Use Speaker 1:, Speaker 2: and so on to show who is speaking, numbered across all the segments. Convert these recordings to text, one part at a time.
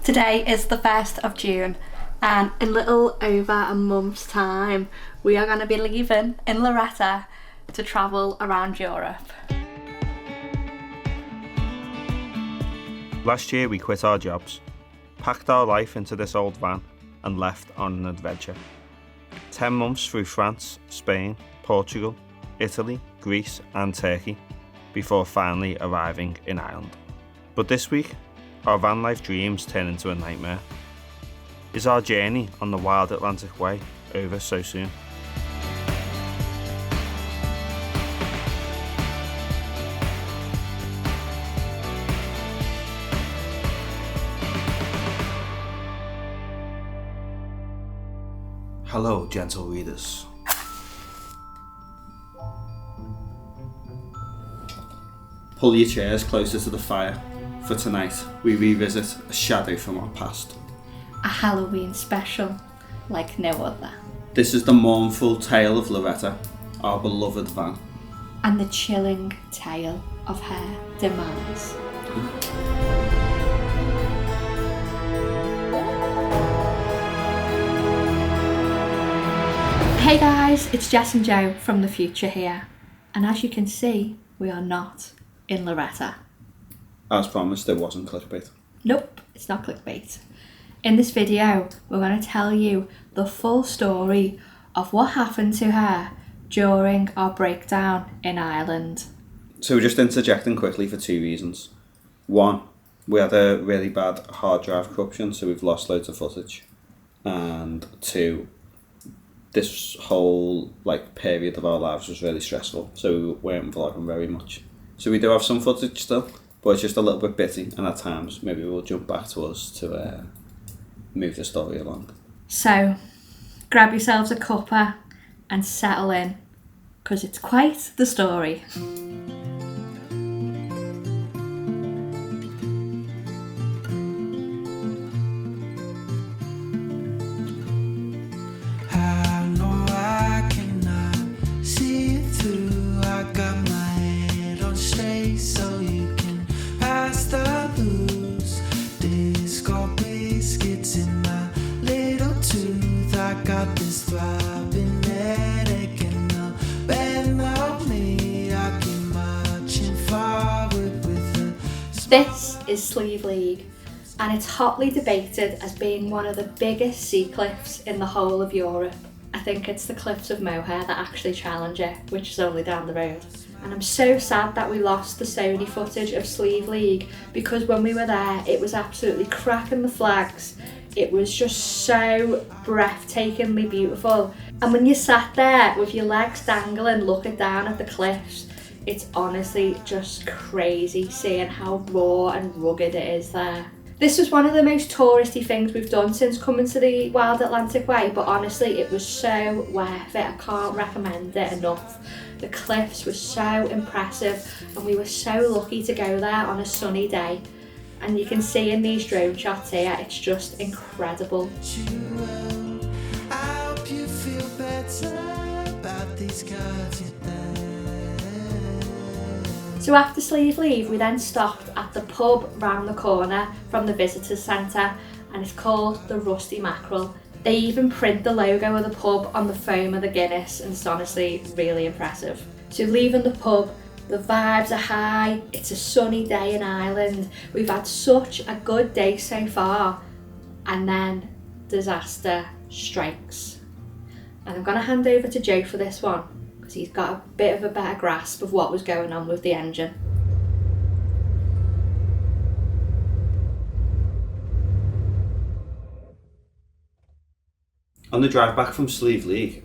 Speaker 1: Today is the 1st of June and in little over a month's time we are going to be leaving in Loretta to travel around Europe.
Speaker 2: Last year we quit our jobs, packed our life into this old van and left on an adventure. 10 months through France, Spain, Portugal, Italy, Greece and Turkey before finally arriving in Ireland. But this week, our van life dreams turn into a nightmare. Is our journey on the wild Atlantic way over so soon? Hello, gentle readers. Pull your chairs closer to the fire. For tonight, we revisit a shadow from our past.
Speaker 1: A Halloween special like no other.
Speaker 2: This is the mournful tale of Loretta, our beloved van.
Speaker 1: And the chilling tale of her demise. Hey guys, it's Jess and Joe from the future here. And as you can see, we are not in Loretta.
Speaker 2: As promised, it wasn't clickbait.
Speaker 1: Nope, it's not clickbait. In this video, we're going to tell you the full story of what happened to her during our breakdown in Ireland.
Speaker 2: So we're just interjecting quickly for 2 reasons. One, we had a really bad hard drive corruption, so we've lost loads of footage. And 2, this whole period of our lives was really stressful, so we weren't vlogging very much. So we do have some footage still, but it's just a little bit bitty, and at times maybe we'll jump back to us to move the story along.
Speaker 1: So grab yourselves a cuppa and settle in, because it's quite the story. This is Slieve League, and it's hotly debated as being one of the biggest sea cliffs in the whole of Europe. I think it's the cliffs of Moher that actually challenge it, which is only down the road. And I'm so sad that we lost the Sony footage of Slieve League, because when we were there it was absolutely cracking the flags. It was just so breathtakingly beautiful. And when you sat there with your legs dangling looking down at the cliffs, it's honestly just crazy seeing how raw and rugged it is there. This was one of the most touristy things we've done since coming to the Wild Atlantic Way, but honestly it was so worth it. I can't recommend it enough. The cliffs were so impressive and we were so lucky to go there on a sunny day. And you can see in these drone shots here, it's just incredible. So after Slieve Leave, we then stopped at the pub round the corner from the visitors centre, and it's called the Rusty Mackerel. They even print the logo of the pub on the foam of the Guinness, and it's honestly really impressive. So leaving the pub, the vibes are high, it's a sunny day in Ireland, we've had such a good day so far, and then disaster strikes. And I'm going to hand over to Joe for this one, because he's got a bit of a better grasp of what was going on with the engine.
Speaker 2: On the drive back from Slieve League,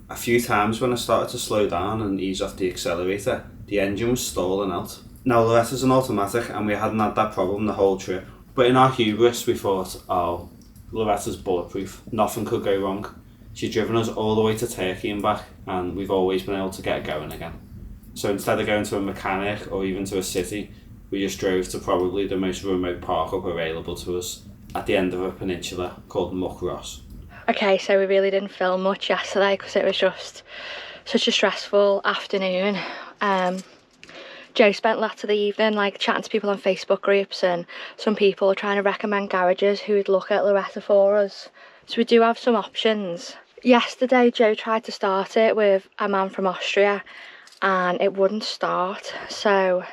Speaker 2: a few times when I started to slow down and ease off the accelerator, the engine was stalling out. Now Loretta's an automatic and we hadn't had that problem the whole trip, but in our hubris we thought, oh, Loretta's bulletproof, nothing could go wrong. She's driven us all the way to Turkey and back, and we've always been able to get going again. So instead of going to a mechanic or even to a city, we just drove to probably the most remote park-up available to us at the end of a peninsula called Muckross.
Speaker 1: Okay, so we really didn't film much yesterday because it was just such a stressful afternoon. Joe spent lots of the evening like chatting to people on Facebook groups, and some people are trying to recommend garages who would look at Loretta for us. So we do have some options. Yesterday Joe tried to start it with a man from Austria and it wouldn't start, so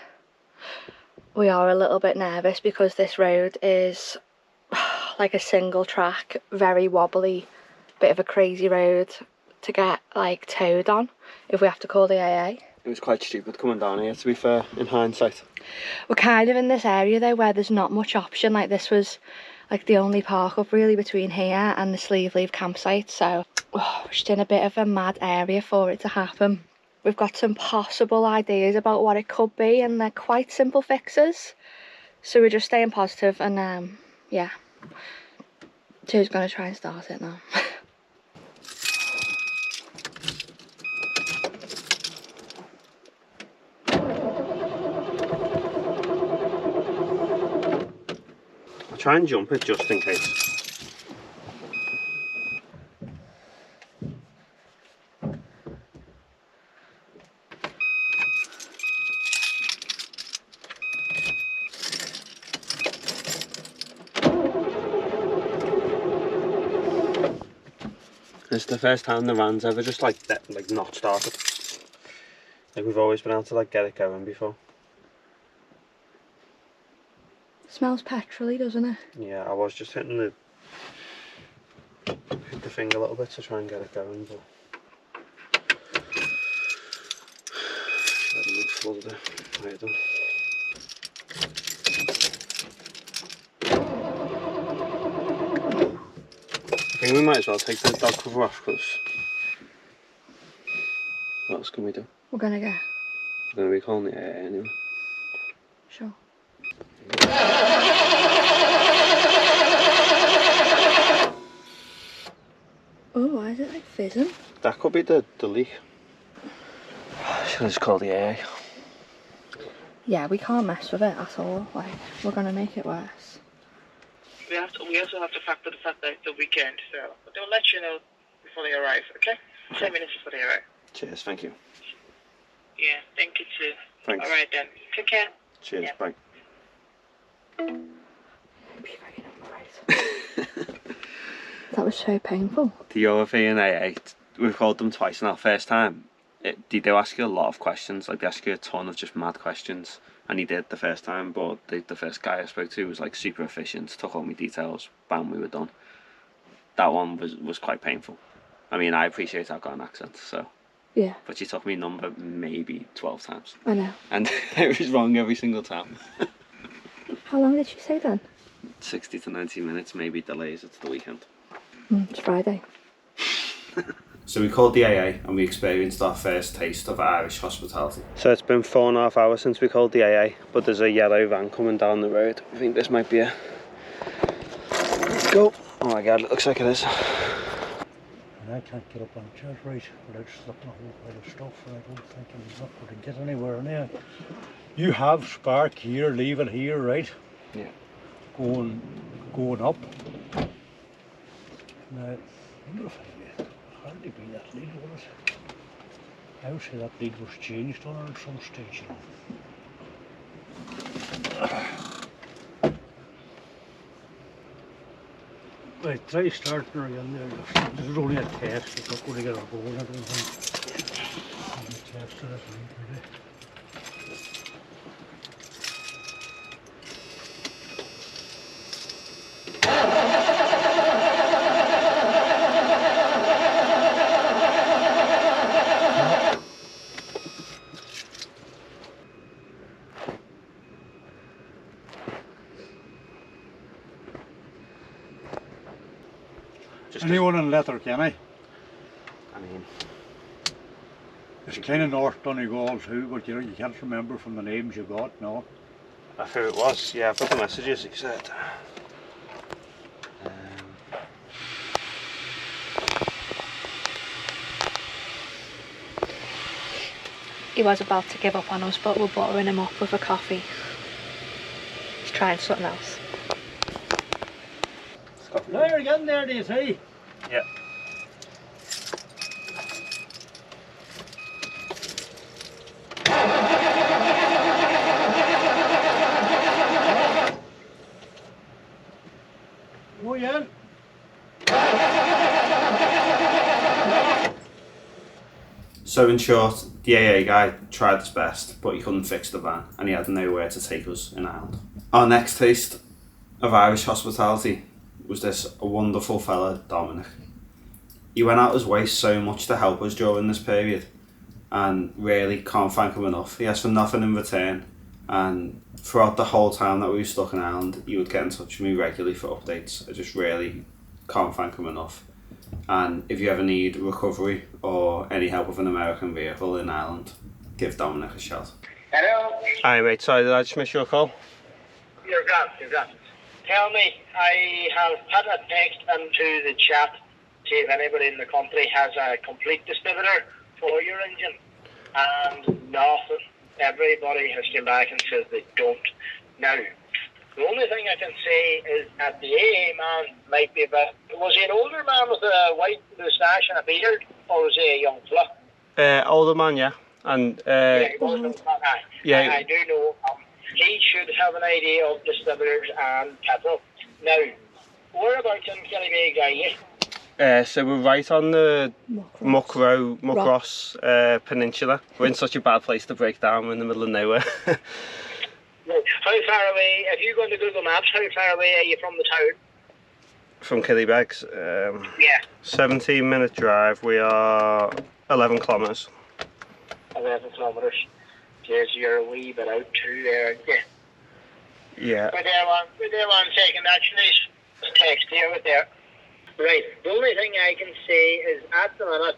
Speaker 1: we are a little bit nervous because this road is like a single track, very wobbly, bit of a crazy road to get like towed on if we have to call the AA.
Speaker 2: It was quite stupid coming down here, to be fair, in hindsight.
Speaker 1: We're kind of in this area though where there's not much option. Like this was like the only park up really between here and the Sleeve Leave campsite, so we're just in a bit of a mad area for it to happen. We've got some possible ideas about what it could be and they're quite simple fixes, so we're just staying positive and yeah, Joe's gonna try and start it now.
Speaker 2: I'll try and jump it just in case. It's the first time the van's ever just like not started. Like we've always been able to like get it going before.
Speaker 1: Smells petrol-y, doesn't it?
Speaker 2: Yeah, I was just hit the thing a little bit to try and get it going, but it looks flooded there. Right done. I think we might as well take the dog cover off because what else can we do?
Speaker 1: We're gonna go.
Speaker 2: We're gonna be calling the AA anyway.
Speaker 1: Sure. Oh, why is it like fizzing?
Speaker 2: That could be the leak. Should I just call the AA?
Speaker 1: Yeah, we can't mess with it at all. Like, we're gonna make it worse.
Speaker 3: We also have to factor the fact that it's the weekend, so they'll let you know before they arrive, okay? 10 minutes before they arrive.
Speaker 2: Cheers, thank you.
Speaker 3: Yeah, thank you too.
Speaker 2: Thanks.
Speaker 3: Alright then, take care.
Speaker 2: Cheers,
Speaker 3: Yeah.
Speaker 2: bye.
Speaker 1: That was so painful.
Speaker 2: The OFA and AA, we've called them twice now. First time, they do ask you a lot of questions, like they ask you a ton of just mad questions. And he did the first time, but the first guy I spoke to was like super efficient, took all my details, bam, we were done. That one was quite painful. I mean, I appreciate I've got an accent, so.
Speaker 1: Yeah.
Speaker 2: But she took me number maybe 12 times.
Speaker 1: I know.
Speaker 2: And it was wrong every single time.
Speaker 1: How long did she say then?
Speaker 2: 60 to 90 minutes, maybe delays, it's the weekend.
Speaker 1: It's Friday.
Speaker 2: So we called the AA and we experienced our first taste of Irish hospitality. So it's been 4.5 hours since we called the AA, but there's a yellow van coming down the road. I think this might be it. Let's go. Oh my god, it looks like it is.
Speaker 4: And I can't get up on the chairs right without slipping a whole pile of stuff, and I don't think I'm not going to get anywhere now. You have spark here, leave it here, right?
Speaker 2: Yeah.
Speaker 4: Going up. Now, I wonder if hardly be that lead, was it? I would say that lead was changed on her at some stage. Right, try starting her again there. This is only a test, it's not going to get her going, I don't think. Test her, really. Anyone in leather, can I?
Speaker 2: I mean,
Speaker 4: it's kind of North Donegal too, but you can't remember from the names you got, no?
Speaker 2: I who it was. Yeah, I've got the messages he said.
Speaker 1: He was about to give up on us, but we're buttering him up with a coffee. He's trying something else.
Speaker 4: Now you're getting there, do you see?
Speaker 2: Yeah.
Speaker 4: Oh yeah.
Speaker 2: So in short, the AA guy tried his best, but he couldn't fix the van, and he had nowhere to take us in Ireland. Our next taste of Irish hospitality was this wonderful fella, Dominic. He went out his way so much to help us during this period, and really can't thank him enough. He asked for nothing in return, and throughout the whole time that we were stuck in Ireland, he would get in touch with me regularly for updates. I just really can't thank him enough. And if you ever need recovery or any help with an American vehicle in Ireland, give Dominic a shout.
Speaker 3: Hello?
Speaker 2: Hi mate, sorry, did I just miss your call?
Speaker 3: You're grand. Tell me, I have put a text into the chat to see if anybody in the country has a complete distributor for your engine. And nothing. Everybody has come back and says they don't. Now, the only thing I can say is that the AA man might be a bit... Was he an older man with a white moustache and a beard? Or was he a young fella?
Speaker 2: Older man, yeah. And
Speaker 3: Yeah, he was an older man.
Speaker 2: yeah.
Speaker 3: I do know he should have an idea of distributors and petrol. Now, whereabouts in Killybeag are you?
Speaker 2: So we're right on the Muckross Peninsula. We're in such a bad place to break down. We're in the middle of nowhere.
Speaker 3: How far away, if you go into Google Maps, how far away are you from the town?
Speaker 2: From Killybegs,
Speaker 3: Yeah.
Speaker 2: 17-minute drive. We are 11 kilometres.
Speaker 3: 11 kilometres. Yes, you're a wee bit out too there, aren't you?
Speaker 2: Yeah.
Speaker 3: We're there 1 second, actually. Text here with there. Right, the only thing I can say is at the minute,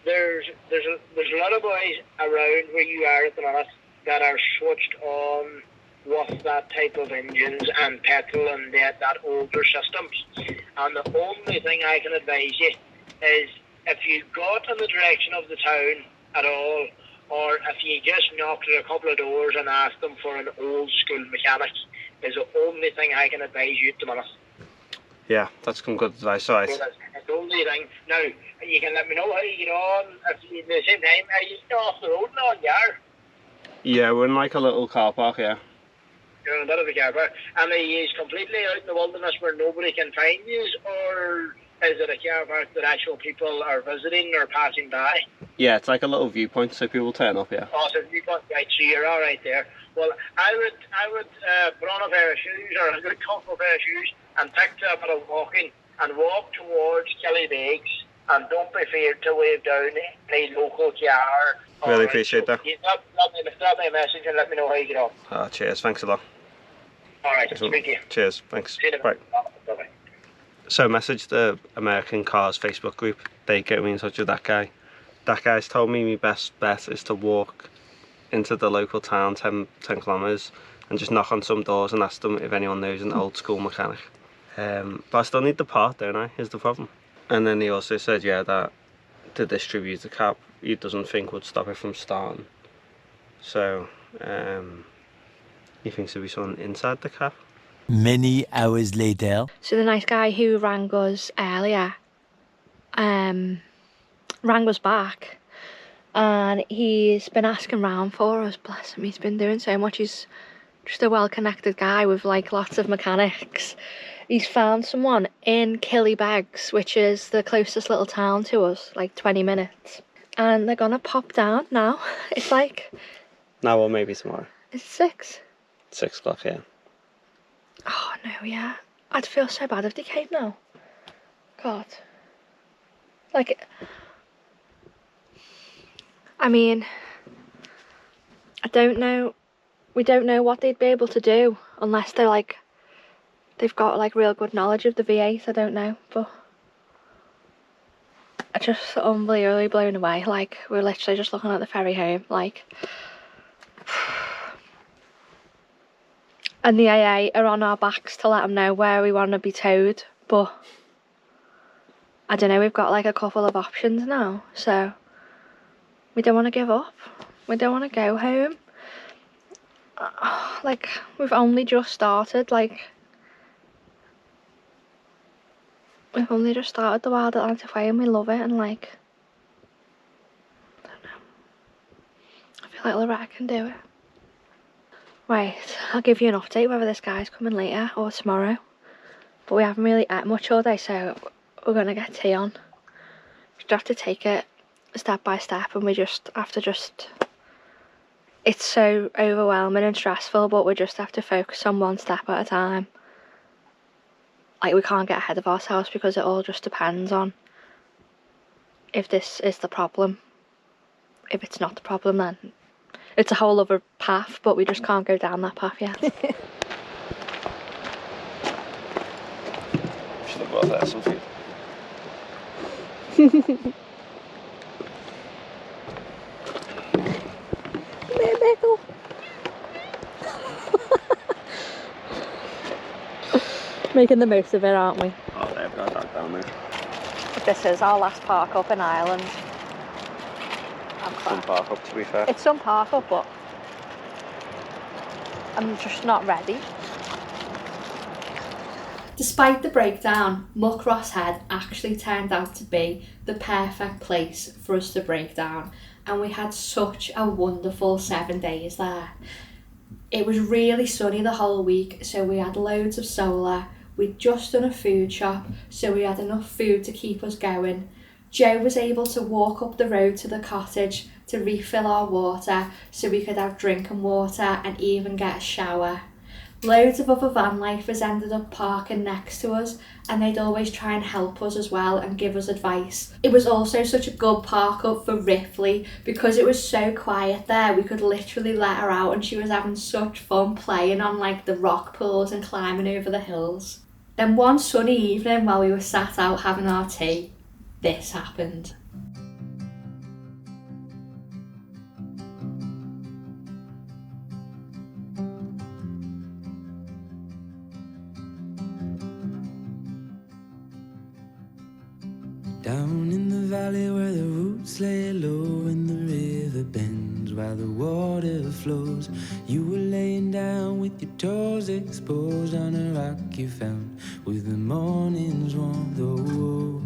Speaker 3: there's a lot of boys around where you are at the minute that are switched on with that type of engines and petrol and that older systems. And the only thing I can advise you is if you got in the direction of the town at all, or if you just knocked at a couple of doors and asked them for an old school mechanic, is the only thing I can advise you at the minute.
Speaker 2: Yeah, that's some good advice, alright.
Speaker 3: So that's the only thing. Now, you can let me know how you get on. At the same time, are you off the road now, yeah?
Speaker 2: Yeah, we're in like a little car park, yeah.
Speaker 3: You're in a bit of a car park. And are you completely out in the wilderness where nobody can find you, or is it a car park that actual people are visiting or passing by?
Speaker 2: Yeah, it's like a little viewpoint, so people turn up, yeah.
Speaker 3: Oh, so you've got, right, so you're all right there. Well, I would put on a pair of shoes or a good comfortable pair of shoes and take to a bit of walking and walk towards Killybegs, and don't be afraid to wave down any local car.
Speaker 2: Really appreciate that.
Speaker 3: Drop me a message and let me know how you get on.
Speaker 2: Ah, cheers, thanks a lot.
Speaker 3: All right, speak to you.
Speaker 2: Cheers, thanks.
Speaker 3: See you
Speaker 2: Right.
Speaker 3: Bye-bye.
Speaker 2: So message the American Cars Facebook group. They get me in touch with that guy. That guy's told me my best bet is to walk into the local town 10 kilometres and just knock on some doors and ask them if anyone knows an old school mechanic. But I still need the part, don't I? Is the problem. And then he also said, yeah, that the distributor cap he doesn't think would stop it from starting. So he thinks there'll be someone inside the cap.
Speaker 5: Many hours later.
Speaker 1: So the nice guy who rang us earlier rang us back, and he's been asking round for us. Bless him, he's been doing so much. He's just a well-connected guy with like lots of mechanics. He's found someone in Killybegs, which is the closest little town to us, like 20 minutes. And they're gonna pop down now. It's like...
Speaker 2: Now or maybe tomorrow.
Speaker 1: It's 6.
Speaker 2: 6 o'clock, yeah.
Speaker 1: Oh no, yeah. I'd feel so bad if they came now. God. Like... I mean... I don't know... We don't know what they'd be able to do unless they're like... They've got like real good knowledge of the V8, I don't know, but... I'm just unbelievably blown away. Like, we're literally just looking at the ferry home, like... And the AA are on our backs to let them know where we want to be towed, but... I don't know, we've got like a couple of options now, so... We don't want to give up. We don't want to go home. Like, we've only just started, like... We've only just started the Wild Atlantic Way and we love it, and like... I don't know. I feel like Loretta can do it. Right, I'll give you an update whether this guy's coming later or tomorrow. But we haven't really ate much all day, so we're gonna get tea on. We just have to take it step by step, and we just have to it's so overwhelming and stressful, but we just have to focus on one step at a time. Like, we can't get ahead of ourselves because it all just depends on if this is the problem. If it's not the problem, then it's a whole other path, but we just can't go down that path yet.
Speaker 2: Should have brought there some food.
Speaker 1: Making the most of it, aren't we?
Speaker 2: Oh, they've got that down there.
Speaker 1: This is our last park up in Ireland.
Speaker 2: Some park up, to be fair.
Speaker 1: It's some park up, but I'm just not ready. Despite the breakdown, Muckross Head actually turned out to be the perfect place for us to break down, and we had such a wonderful 7 days there. It was really sunny the whole week, so we had loads of solar. We'd just done a food shop, so we had enough food to keep us going. Joe was able to walk up the road to the cottage to refill our water so we could have drinking water and even get a shower. Loads of other van lifers ended up parking next to us, and they'd always try and help us as well and give us advice. It was also such a good park up for Ripley because it was so quiet there. We could literally let her out, and she was having such fun playing on like the rock pools and climbing over the hills. Then one sunny evening while we were sat out having our tea, this happened.
Speaker 6: Down in the valley where the roots lay low and the river bends while the water flows, you were laying down with your toes exposed on a rock you found with the morning's warmth. Oh,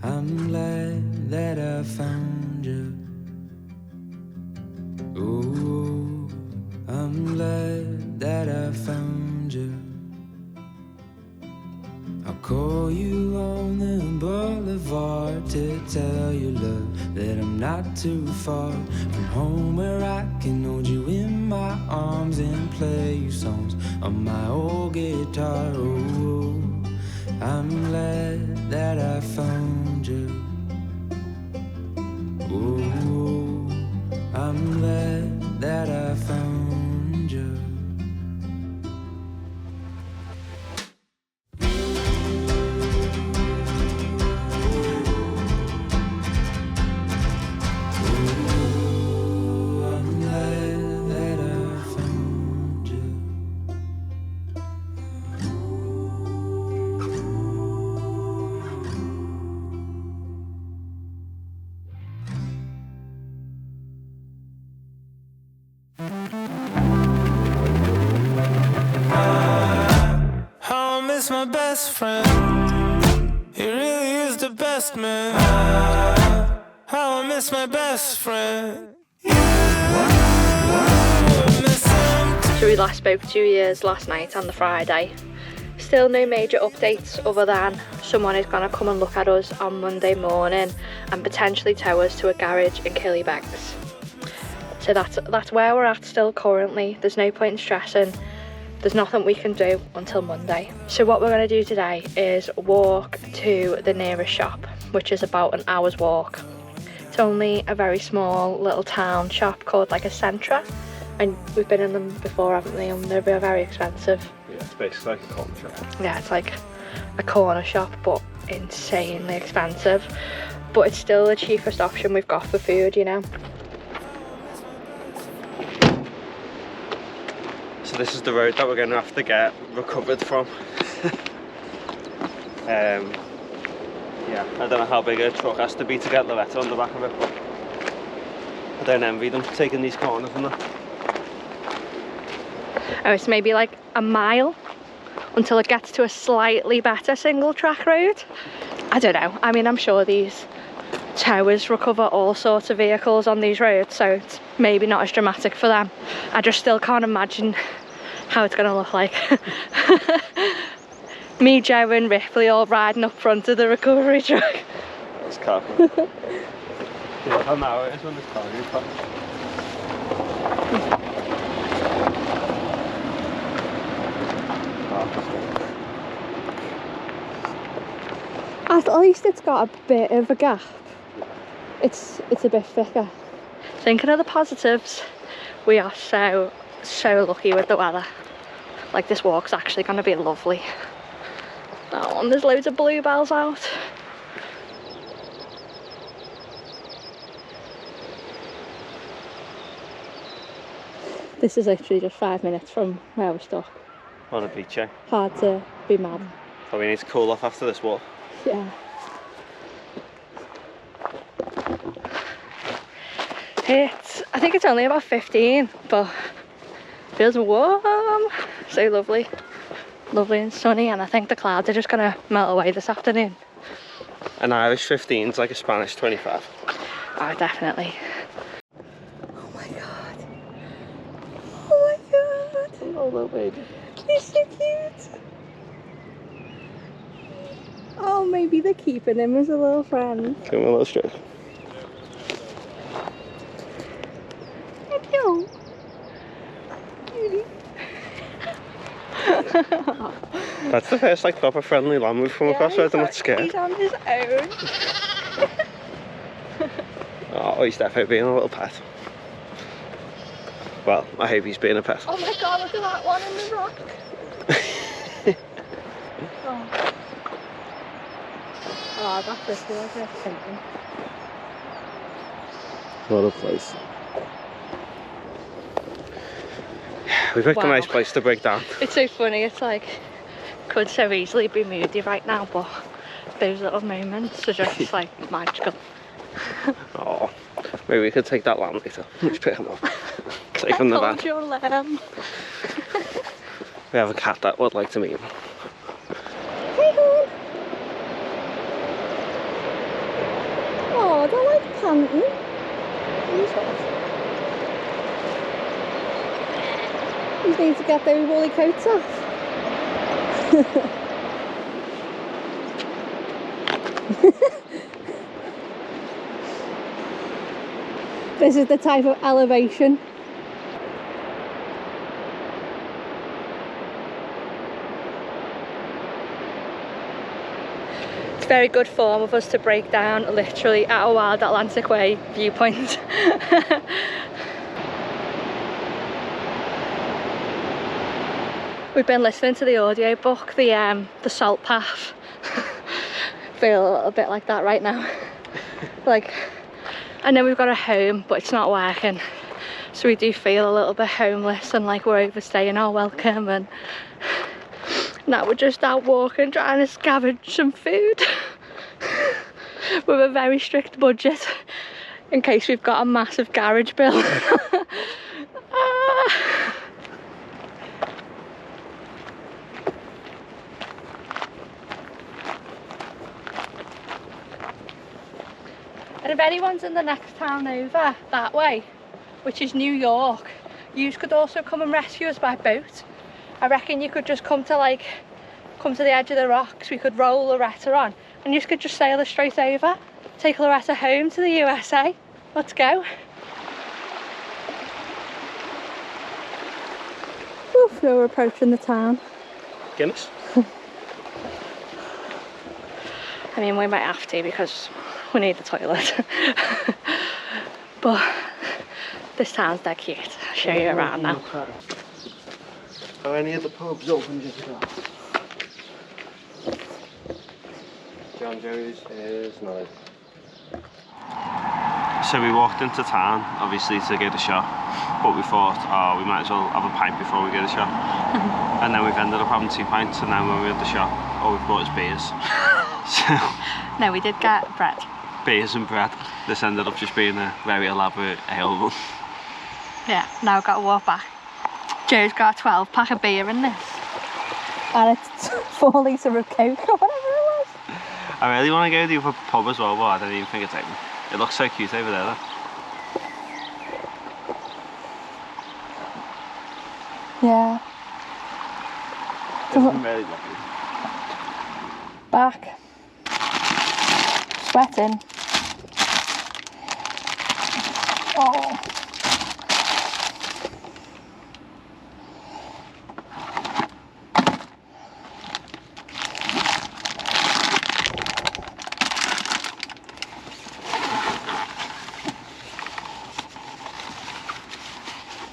Speaker 6: I'm glad that I found you. Oh, I'm glad that I found you. I'll call you on the boulevard to tell you, love, that I'm not too far from home, where I can hold you in my arms and play you songs on my old guitar. Oh, I'm glad that I found you. Oh, I'm glad that I found you. My best friend, he really is the best man. How I miss my best friend.
Speaker 1: So we last spoke 2 years last night on the Friday. Still no major updates other than someone is going to come and look at us on Monday morning and potentially tow us to a garage in Killybegs. So that's where we're at still currently. There's no point in stressing. There's nothing we can do until Monday. So what we're going to do today is walk to the nearest shop, which is about an hour's walk. It's only a very small little town shop called like a Centra, and we've been in them before, haven't we? And they're very expensive.
Speaker 2: Yeah, it's basically like a corner shop.
Speaker 1: Yeah, it's like a corner shop, but insanely expensive. But it's still the cheapest option we've got for food, you know.
Speaker 2: So this is the road that we're going to have to get recovered from. Yeah, I don't know how big a truck has to be to get Loretta on the back of it, but I don't envy them taking these corners and that.
Speaker 1: Oh, it's maybe like a mile until it gets to a slightly better single track road. I don't know. I mean, I'm sure these towers recover all sorts of vehicles on these roads, so it's maybe not as dramatic for them. I just still can't imagine how it's going to look like. Me, Joe and Ripley all riding up front of the recovery truck.
Speaker 2: It's cool. Yeah, how now it is when it's cargo car.
Speaker 1: At least it's got a bit of a gap. It's a bit thicker. Thinking of the positives, we are so lucky with the weather. Like, this walk's actually going to be lovely. That one, there's loads of bluebells out. This is literally just 5 minutes from where we're stuck.
Speaker 2: On a beach, eh?
Speaker 1: Hard to be mad.
Speaker 2: Probably need to cool off after this walk.
Speaker 1: Yeah. I think it's only about 15, but it feels warm. So lovely. Lovely and sunny, and I think the clouds are just gonna melt away this afternoon.
Speaker 2: An Irish 15 is like a Spanish 25.
Speaker 1: Oh, definitely. Oh my god. Oh my god.
Speaker 2: Oh, little baby.
Speaker 1: He's so cute. Oh, maybe they're keeping him as a little friend.
Speaker 2: Give him a little stroke.
Speaker 1: Hello. Cutie.
Speaker 2: That's the first like proper friendly lamb we've come across where they're not scared.
Speaker 1: He's on his own.
Speaker 2: Oh, he's definitely being a little pet. Well, I hope he's being a pet.
Speaker 1: Oh my god, look at that one in the rock. Oh, that's risky, like a painting.
Speaker 2: What a place. We picked a nice place to break down.
Speaker 1: It's so funny, it's like, could so easily be moody right now, but those little moments are just like magical.
Speaker 2: Oh, maybe we could take that lamb later. Let's pick him up. Take him the van.
Speaker 1: Hold your lamb.
Speaker 2: We have a cat that would like to meet him.
Speaker 1: Hey hon. Oh, they're like panting. You just need to get those woolly coats off. This is the type of elevation. It's very good form of us to break down literally at a Wild Atlantic Way viewpoint. We've been listening to the audiobook, the Salt Path. Feel a little bit like that right now. Like, I know we've got a home, but it's not working. So we do feel a little bit homeless and like we're overstaying our welcome, and now we're just out walking trying to scavenge some food with a very strict budget in case we've got a massive garage bill. And if anyone's in the next town over that way, which is New York, you could also come and rescue us by boat. I reckon you could just come to the edge of the rocks, we could roll Loretta on, and you could just sail us straight over, take Loretta home to the USA. Let's go. Oof, now we're approaching the town.
Speaker 2: Guinness?
Speaker 1: I mean, we might have to because we need the toilet. But this town's dead cute. I'll show you around now.
Speaker 2: Are any of the pubs open just now? John Joe's is no. So we walked into town, obviously to get a shot, but we thought, oh, we might as well have a pint before we get a shot. And then we've ended up having 2 pints, and then when we had the shot, all we bought is beers. So,
Speaker 1: no, we did get bread.
Speaker 2: Beers and bread. This ended up just being a very elaborate ale run.
Speaker 1: Yeah, now I've got to walk back. Joe's got a 12-pack of beer in this. And it's 4 litres of Coke or whatever it was.
Speaker 2: I really want to go to the pub as well, but I don't even think it's open. It looks so cute over there though.
Speaker 1: Yeah.
Speaker 2: It's really lovely.
Speaker 1: back. Sweating. Oh.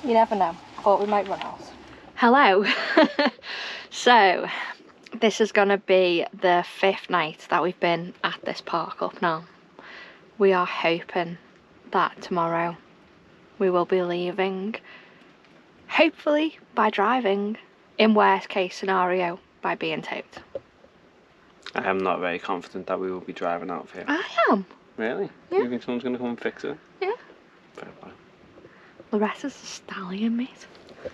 Speaker 1: You never know. Thought we might run out. Hello. So, this is gonna be the 5th night that we've been at this park up now. We are hoping that tomorrow we will be leaving, hopefully by driving, in worst case scenario by being towed.
Speaker 2: I am not very confident that we will be driving out of here.
Speaker 1: I am.
Speaker 2: Really?
Speaker 1: Yeah.
Speaker 2: You think someone's going to come and fix it?
Speaker 1: Yeah.
Speaker 2: Fair play.
Speaker 1: Loretta's a stallion, mate.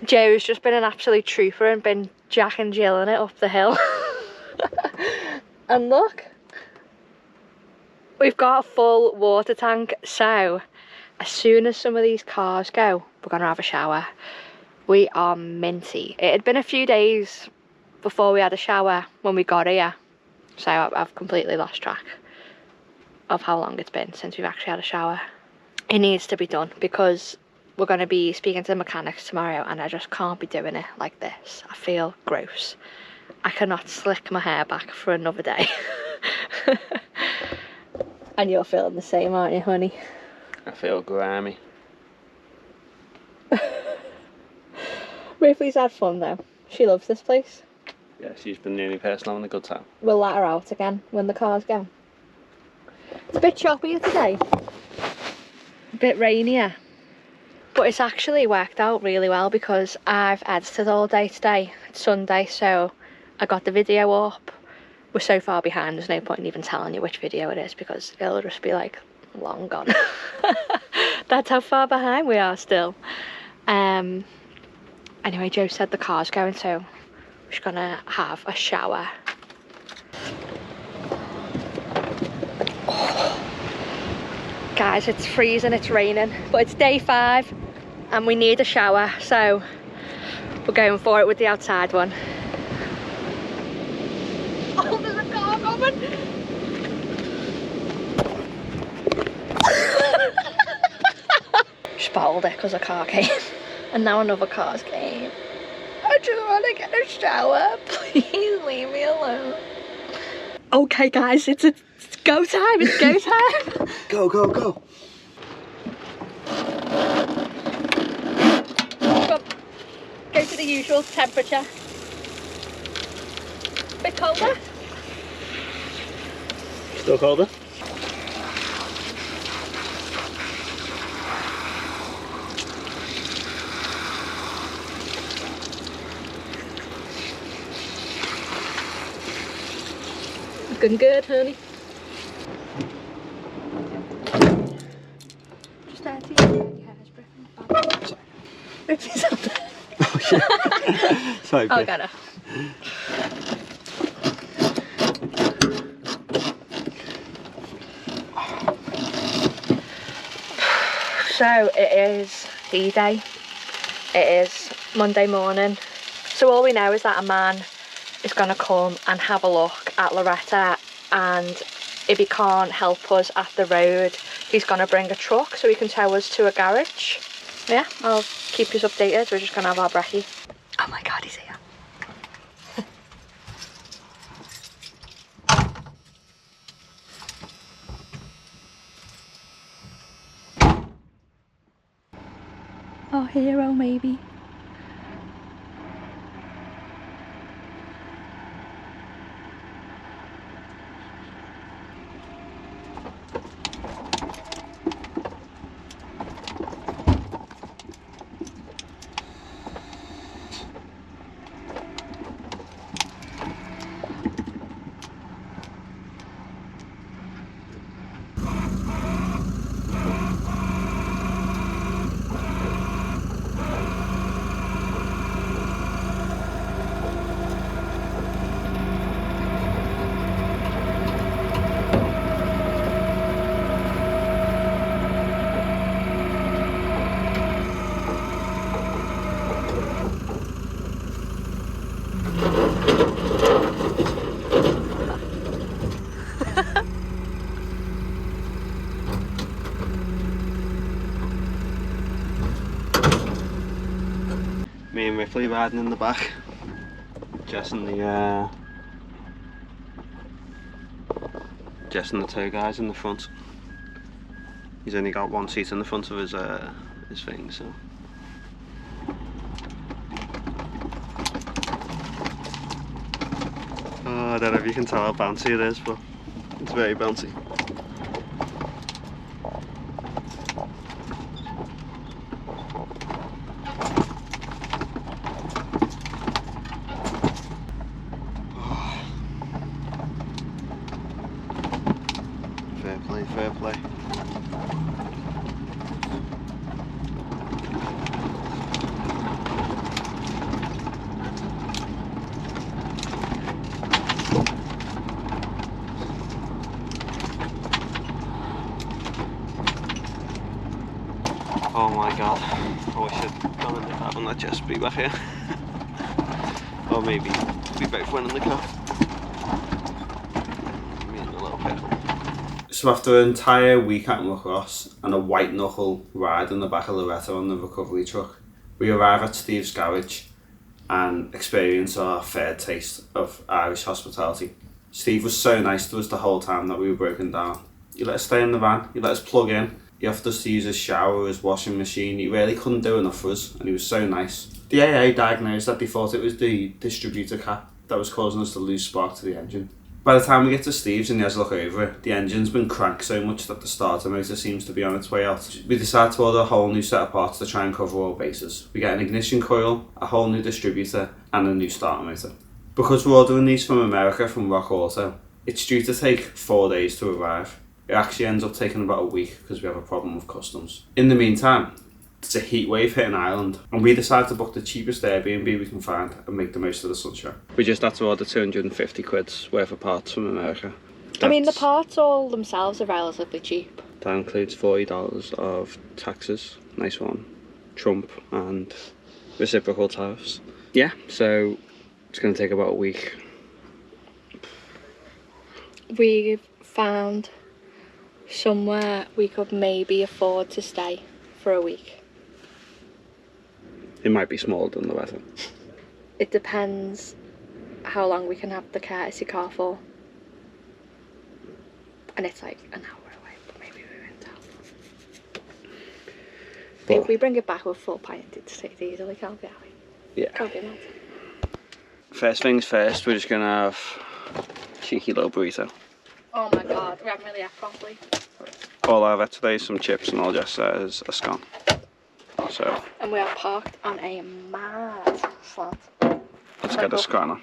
Speaker 1: Joe's just been an absolute trooper and been Jack and Jilling it up the hill. And look, we've got a full water tank, so as soon as some of these cars go, we're gonna have a shower. We are minty. It had been a few days before we had a shower when we got here, so I've completely lost track of how long it's been since we've actually had a shower. It needs to be done because we're going to be speaking to the mechanics tomorrow and I just can't be doing it like this. I feel gross. I cannot slick my hair back for another day. And you're feeling the same, aren't you, honey?
Speaker 2: I feel grimy.
Speaker 1: Ripley's had fun though. She loves this place.
Speaker 2: Yeah, she's been the only person having a good time.
Speaker 1: We'll let her out again when the cars go. It's a bit choppier today. A bit rainier. But it's actually worked out really well because I've edited all day today. It's Sunday, so I got the video up. We're so far behind, there's no point in even telling you which video it is because it'll just be like long gone. That's how far behind we are still. Anyway, Joe said the car's going, so we're just gonna have a shower. Guys, it's freezing, it's raining, but it's day 5 and we need a shower, so we're going for it with the outside one. Oh, there's a car coming! Just bottled it because a car came and now another car's came. I just want to get a shower, please leave me alone. Okay guys, it's go time, it's go time.
Speaker 2: Go, go, go.
Speaker 1: Go to the usual temperature. Bit colder.
Speaker 2: Still colder?
Speaker 1: Looking good, honey. Just dirty your hair's dripping.
Speaker 2: Sorry.
Speaker 1: Ripley's up there.
Speaker 2: Oh shit. Sorry,
Speaker 1: Oh, got her. So it is D-Day. It is Monday morning. So all we know is that a man is going to come and have a look at Loretta, and if he can't help us at the road, he's going to bring a truck so he can tow us to a garage. Yeah, I'll keep you updated. We're just going to have our brekkie. Oh my god, he's here. Our hero, maybe.
Speaker 2: and Ripley riding in the back. Jess and the two guys in the front. He's only got one seat in the front of his thing, so. Oh, I don't know if you can tell how bouncy it is, but it's very bouncy. Fair play. Oh my god, I wish I'd gone in the cab and let Jess be back here. Or maybe we both went in the car. Me and the little pickle. So after an entire week at Muckross and a white knuckle ride in the back of Loretta on the recovery truck, we arrive at Steve's garage and experience our fair taste of Irish hospitality. Steve was so nice to us the whole time that we were broken down. He let us stay in the van, he let us plug in, he offered us to use his shower, his washing machine. He really couldn't do enough for us and he was so nice. The AA diagnosed that they thought it was the distributor cap that was causing us to lose spark to the engine. By the time we get to Steve's and he has a look over it, the engine's been cranked so much that the starter motor seems to be on its way out. We decide to order a whole new set of parts to try and cover all bases. We get an ignition coil, a whole new distributor and a new starter motor. Because we're ordering these from America from Rock Auto, it's due to take 4 days to arrive. It actually ends up taking about a week because we have a problem with customs. In the meantime, it's a heat wave hitting Ireland and we decide to book the cheapest Airbnb we can find and make the most of the sunshine. We just had to order 250 quid's worth of parts from America.
Speaker 1: I mean, the parts all themselves are relatively cheap.
Speaker 2: That includes $40 of taxes, nice one, Trump and reciprocal tariffs. Yeah, so it's going to take about a week.
Speaker 1: We've found somewhere we could maybe afford to stay for a week.
Speaker 2: It might be smaller than the weather.
Speaker 1: It depends how long we can have the courtesy car for. And it's like an hour away, but maybe we won't tell. If we bring it back with full pint, it's take it easily, can't we?
Speaker 2: Yeah.
Speaker 1: Can't be mad.
Speaker 2: First things first, we're just going to have a cheeky little burrito.
Speaker 1: Oh my god, we haven't really ate properly.
Speaker 2: All I've had today is some chips and all Jess said is a scone. So.
Speaker 1: And we are parked on a mad slant.
Speaker 2: Let's get a scone on.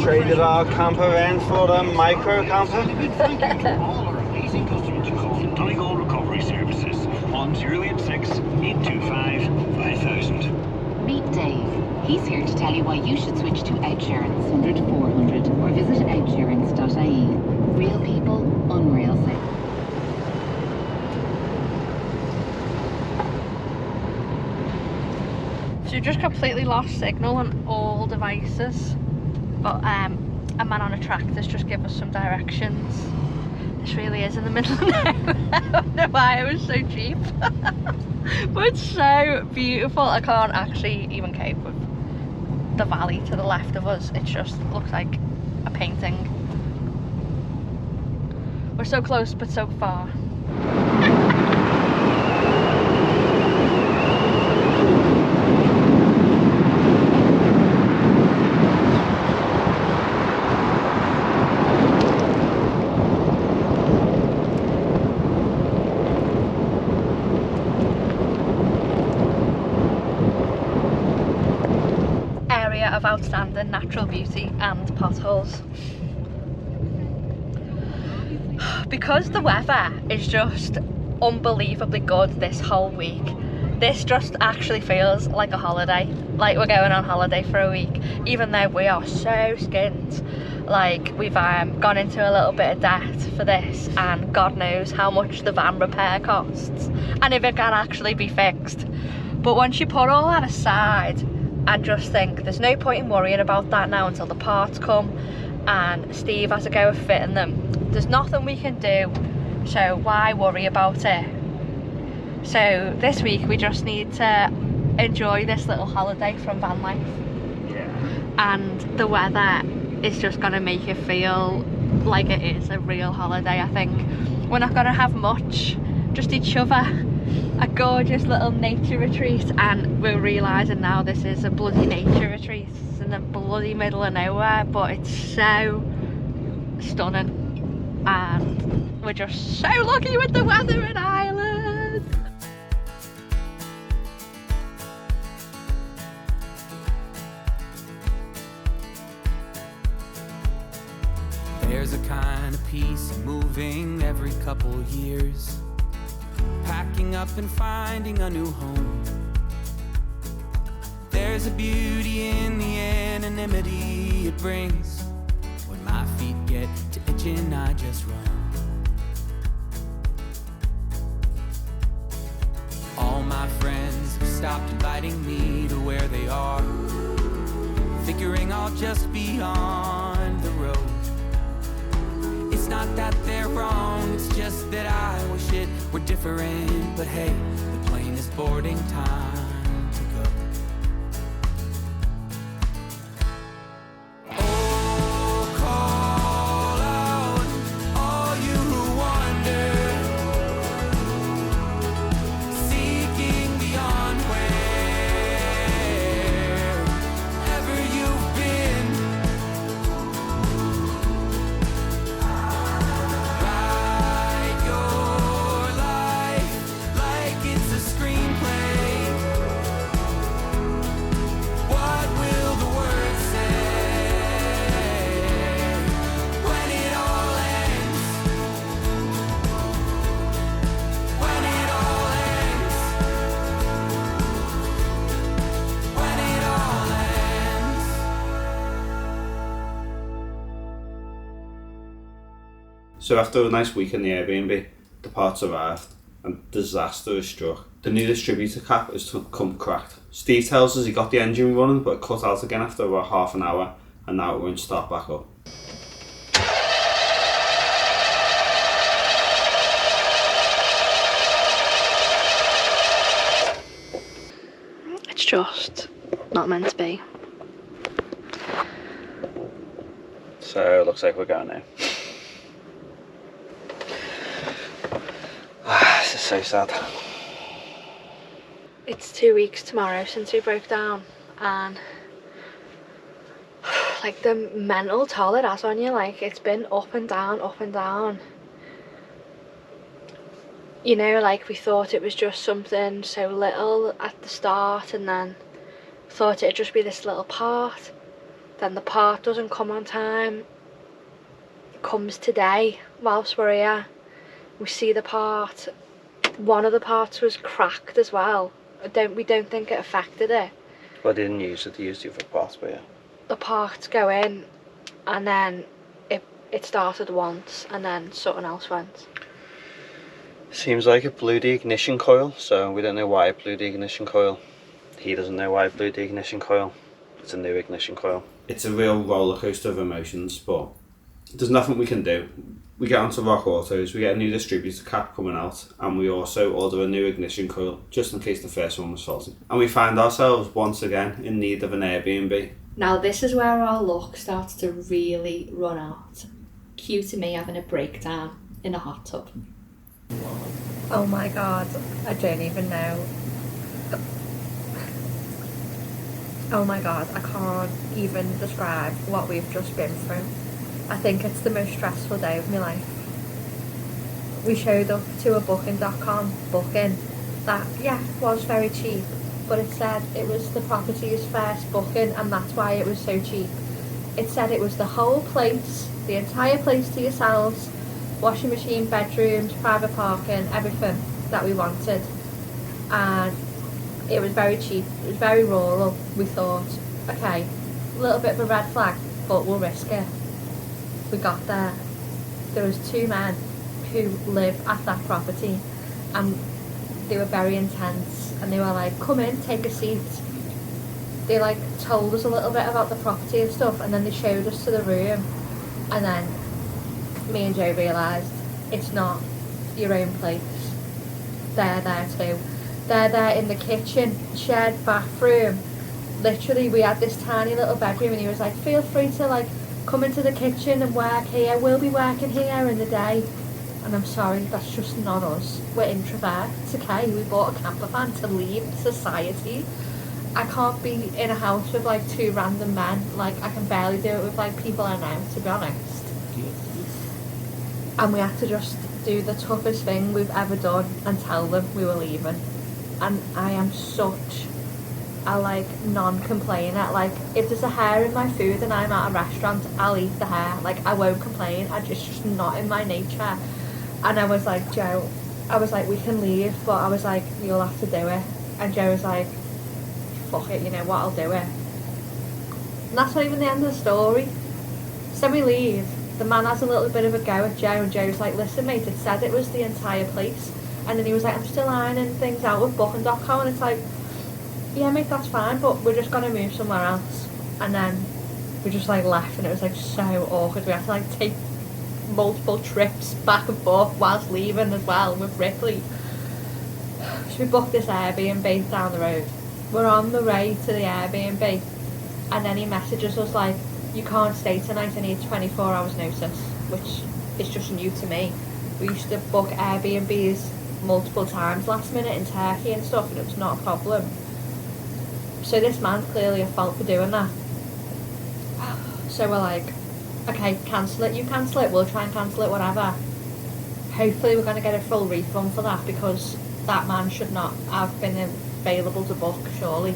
Speaker 2: Traded our camper in for a micro camper.
Speaker 7: Thank you to all our amazing customers who call Donegal Recovery Services on 086 825 5000.
Speaker 8: Meet Dave. He's here to tell you why you should switch to Outsurance 100 400 or visit outsurance.ie. Real people, unreal things.
Speaker 1: So we just completely lost signal on all devices. But a man on a tractor's just give us some directions. This really is in the middle of nowhere. I don't know why it was so cheap. But it's so beautiful. I can't actually even cope with the valley to the left of us. It just looks like a painting. We're so close but so far. Of outstanding natural beauty and potholes. Because the weather is just unbelievably good this whole week, this just actually feels like a holiday, like we're going on holiday for a week, even though we are so skint. Like we've gone into a little bit of debt for this and God knows how much the van repair costs and if it can actually be fixed. But once you put all that aside, and just think there's no point in worrying about that now until the parts come and Steve has a go at fitting them. There's nothing we can do, so why worry about it? So this week we just need to enjoy this little holiday from van life.
Speaker 2: Yeah.
Speaker 1: And the weather is just going to make it feel like it is a real holiday. I think we're not going to have much, just each other, a gorgeous little nature retreat, and we're realising now this is a bloody nature retreat. It's in the bloody middle of nowhere, but it's so stunning and we're just so lucky with the weather in Ireland.
Speaker 6: There's a kind of peace moving every couple years, packing up and finding a new home. There's a beauty in the anonymity it brings. When my feet get to itching, I just run. All my friends have stopped inviting me to where they are, figuring I'll just be on the road. It's not that they're wrong, it's just that I wish it were different. But hey, the plane is boarding, time to go. Oh, call out all you who wander, seeking beyond wherever you've been. Write your life like it's a screenplay. What will the words say when it all ends? When it all ends. When it all ends.
Speaker 2: So after a nice week in the Airbnb, the parts arrived and disaster is struck. The new distributor cap has come cracked. Steve tells us he got the engine running but it cut out again after about half an hour and now it won't start back up.
Speaker 1: It's just not meant to be.
Speaker 2: So it looks like we're going now. This is so sad.
Speaker 1: It's 2 weeks tomorrow since we broke down, and like the mental toll it has on you, like it's been up and down, up and down. You know, like we thought it was just something so little at the start, and then thought it'd just be this little part. Then the part doesn't come on time. It comes today whilst we're here. We see the part. One of the parts was cracked as well. We don't think it affected it.
Speaker 2: Well, they didn't use it, they used it for parts, but yeah.
Speaker 1: The parts go in and then it started once and then something else went.
Speaker 2: Seems like it blew the ignition coil, so we don't know why it blew the ignition coil. He doesn't know why it blew the ignition coil. It's a new ignition coil. It's a real roller coaster of emotions, but there's nothing we can do. We get onto Rock Autos, we get a new distributor cap coming out, and we also order a new ignition coil, just in case the first one was faulty. And we find ourselves once again in need of an Airbnb.
Speaker 1: Now this is where our luck starts to really run out. Cue to me having a breakdown in a hot tub. Oh my god, I don't even know. Oh my god, I can't even describe what we've just been through. I think it's the most stressful day of my life. We showed up to a booking.com booking that, yeah, was very cheap, but it said it was the property's first booking and that's why it was so cheap. It said it was the whole place, the entire place to yourselves, washing machine, bedrooms, private parking, everything that we wanted. And it was very cheap, it was very rural. We thought, okay, a little bit of a red flag, but we'll risk it. We got there. There was two men who live at that property and they were very intense and they were like, come in, take a seat. they like told us a little bit about the property and stuff, and then they showed us to the room, and then me and Joe realised it's not your own place. They're there too. They're there in the kitchen, shared bathroom. Literally, we had this tiny little bedroom, and he was like, feel free to like come into the kitchen and work here. We'll be working here in the day. And I'm sorry, that's just not us. We're introverts, okay? We bought a camper van to leave society. I can't be in a house with like two random men. Like, I can barely do it with like people I know, to be honest. And we had to just do the toughest thing we've ever done and tell them we were leaving. And I am such a like non-complainer. Like, if there's a hair in my food and I'm at a restaurant, I'll eat the hair. Like, I won't complain. It's just not in my nature. And I was like, Joe, I was like, we can leave, but I was like, you'll have to do it. And Joe was like, fuck it, you know what, I'll do it. And that's not even the end of the story. So we leave. The man has a little bit of a go at Joe, and Joe's like, listen mate, it said it was the entire place. And then he was like, I'm still ironing things out with booking.com, and it's like, yeah mate, that's fine, but we're just going to move somewhere else. And then we just like left, and it was like so awkward. We had to like take multiple trips back and forth whilst leaving as well with Ripley. So we booked this Airbnb down the road. We're on the way to the Airbnb, and then he messages us like, you can't stay tonight, I need 24 hours notice, which is just new to me. We used to book Airbnbs multiple times last minute in Turkey and stuff, and it was not a problem. So this man's clearly at fault for doing that. So we're like, okay, cancel it, you cancel it, we'll try and cancel it, whatever. Hopefully we're going to get a full refund for that, because that man should not have been available to book, surely.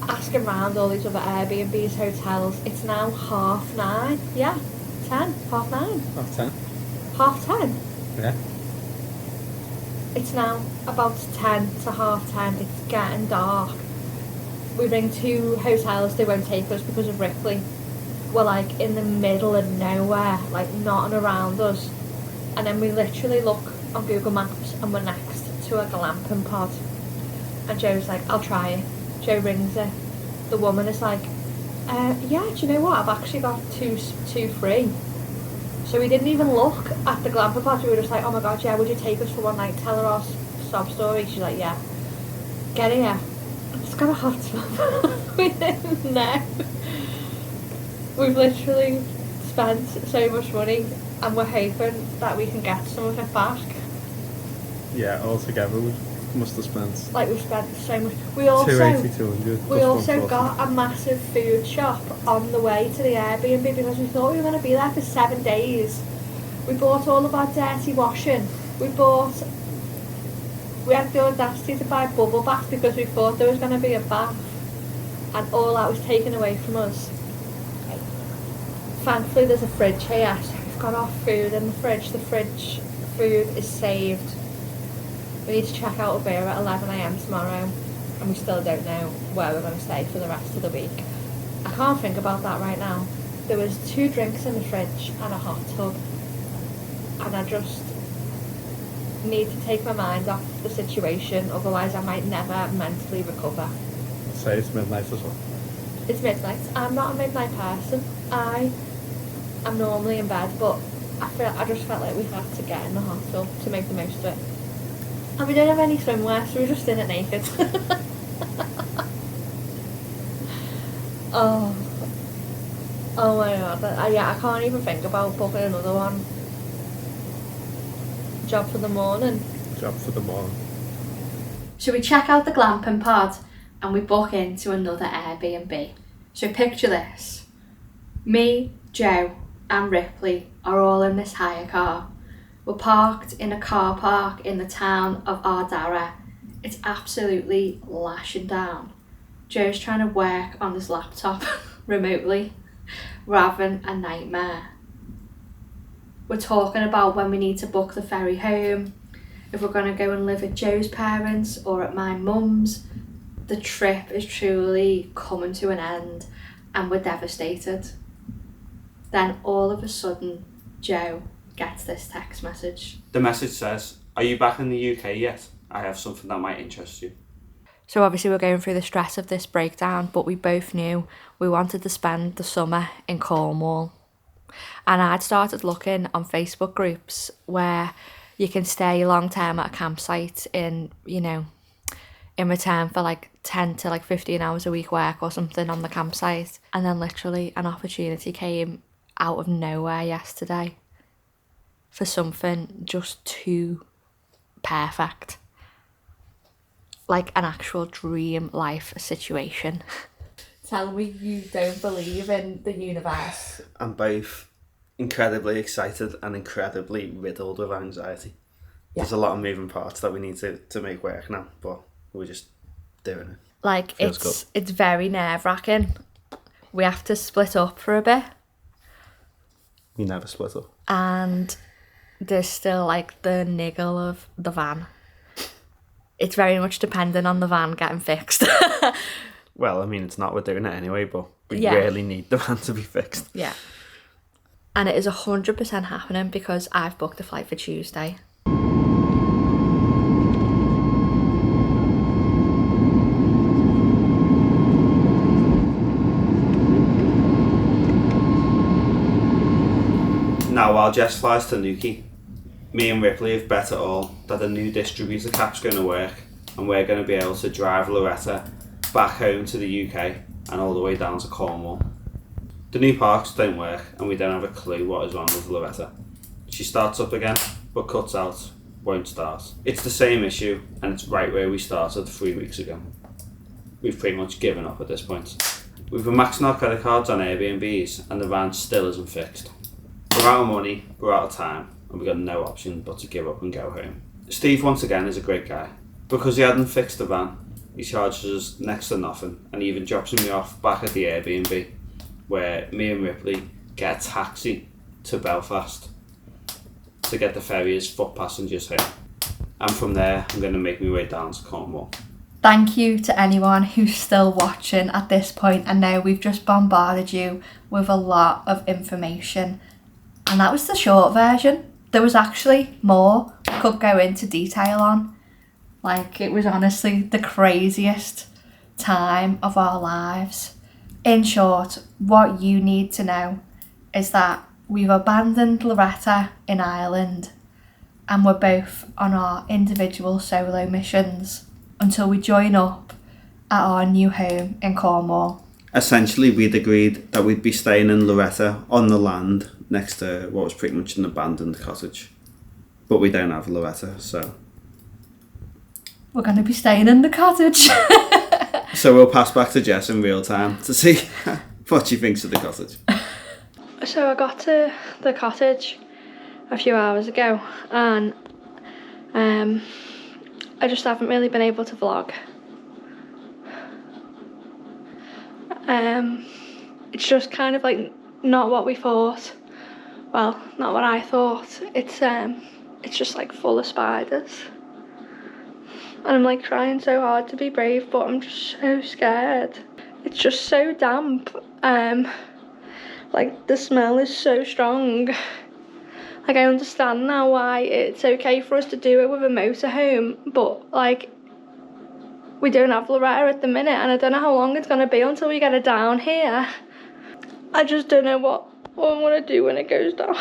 Speaker 1: Asking around all these other Airbnbs, hotels, it's now 9:30. Yeah, 10, 9:30.
Speaker 9: 10.
Speaker 1: 10:30.
Speaker 9: Yeah.
Speaker 1: It's now about 10 to 10:30. It's getting dark. We ring 2 hotels, they won't take us because of Ripley. We're like in the middle of nowhere, like nothing around us. And then we literally look on Google Maps and we're next to a glamping pod. And Joe's like, I'll try it. Joe rings her. The woman is like, yeah, do you know what? I've actually got two free. So we didn't even look at the glamping pod. We were just like, oh my god, yeah, would you take us for one night? Tell her our sob story. She's like, yeah. Get here. It's got a hot tub. We didn't know. We've literally spent so much money, and we're hoping that we can get some of it back.
Speaker 9: Yeah, altogether we must have spent
Speaker 1: like, we've spent so much. We also
Speaker 9: 280, 200.
Speaker 1: We also got a massive food shop on the way to the Airbnb because we thought we were going to be there for 7 days. We bought all of our dirty washing. We had the audacity to buy bubble baths because we thought there was going to be a bath, and all that was taken away from us. Thankfully there's a fridge here, so we've got our food in the fridge. The fridge food is saved. We need to check out of here at 11 AM tomorrow, and we still don't know where we're going to stay for the rest of the week. I can't think about that right now. There was 2 drinks in the fridge and a hot tub, and I just need to take my mind off the situation, otherwise I might never mentally recover.
Speaker 9: Say it's midnight as well.
Speaker 1: It's midnight. I'm not a midnight person. I'm normally in bed, but I just felt like we had to get in the hot tub to make the most of it. And we don't have any swimwear, so we're just in it naked. Oh my god. Yeah, I can't even think about booking another one. Job for the morning.
Speaker 9: Job for the morning.
Speaker 1: So we check out the glamping pod and we book into another Airbnb. So picture this. Me, Joe and Ripley are all in this hire car. We're parked in a car park in the town of Ardara. It's absolutely lashing down. Joe's trying to work on his laptop remotely. We're having a nightmare. We're talking about when we need to book the ferry home, if we're going to go and live at Joe's parents or at my mum's. The trip is truly coming to an end and we're devastated. Then all of a sudden, Joe gets this text message.
Speaker 2: The message says, "Are you back in the UK yet? I have something that might interest you."
Speaker 1: So obviously we're going through the stress of this breakdown, but we both knew we wanted to spend the summer in Cornwall. And I'd started looking on Facebook groups where you can stay long term at a campsite in, you know, in return for like 10 to like 15 hours a week work or something on the campsite. And then literally an opportunity came out of nowhere yesterday for something just too perfect. Like an actual dream life situation. Tell me you don't believe in the universe.
Speaker 2: I'm both incredibly excited and incredibly riddled with anxiety. Yeah. There's a lot of moving parts that we need to make work now, but we're just doing it.
Speaker 1: Like, it's very nerve-wracking. We have to split up for a bit.
Speaker 2: We never split up.
Speaker 1: And there's still like the niggle of the van. It's very much dependent on the van getting fixed.
Speaker 2: Well, I mean, it's not, we're doing it anyway, but we really need the van to be fixed.
Speaker 1: Yeah. And it is 100% happening because I've booked a flight for Tuesday.
Speaker 2: Now, while Jess flies to Newquay, me and Ripley have bet it all that the new distributor cap's going to work and we're going to be able to drive Loretta back home to the UK and all the way down to Cornwall. The new parks don't work and we don't have a clue what is wrong with Loretta. She starts up again, but cuts out, won't start. It's the same issue and it's right where we started 3 weeks ago. We've pretty much given up at this point. We've been maxing our credit cards on Airbnbs and the van still isn't fixed. We're out of money, we're out of time, and we've got no option but to give up and go home. Steve, once again, is a great guy. Because he hadn't fixed the van, he charges us next to nothing and he even drops me off back at the Airbnb, where me and Ripley get a taxi to Belfast to get the ferry as foot passengers home. And from there, I'm going to make my way down to Cornwall.
Speaker 1: Thank you to anyone who's still watching at this point. I know we've just bombarded you with a lot of information. And that was the short version. There was actually more we could go into detail on. Like, it was honestly the craziest time of our lives. In short, what you need to know is that we've abandoned Loretta in Ireland and we're both on our individual solo missions until we join up at our new home in Cornwall.
Speaker 2: Essentially, we'd agreed that we'd be staying in Loretta on the land next to what was pretty much an abandoned cottage. But we don't have Loretta, so...
Speaker 1: We're going to be staying in the cottage.
Speaker 2: So we'll pass back to Jess in real time to see what she thinks of the cottage.
Speaker 1: So I got to the cottage a few hours ago and I just haven't really been able to vlog. It's just kind of like not what we thought. Well, not what I thought. It's just like full of spiders. And I'm like trying so hard to be brave, but I'm just so scared. It's just so damp. Like the smell is so strong. Like I understand now why it's okay for us to do it with a motorhome, but like we don't have Loretta at the minute and I don't know how long it's gonna be until we get her down here. I just don't know what I'm gonna do when it goes down.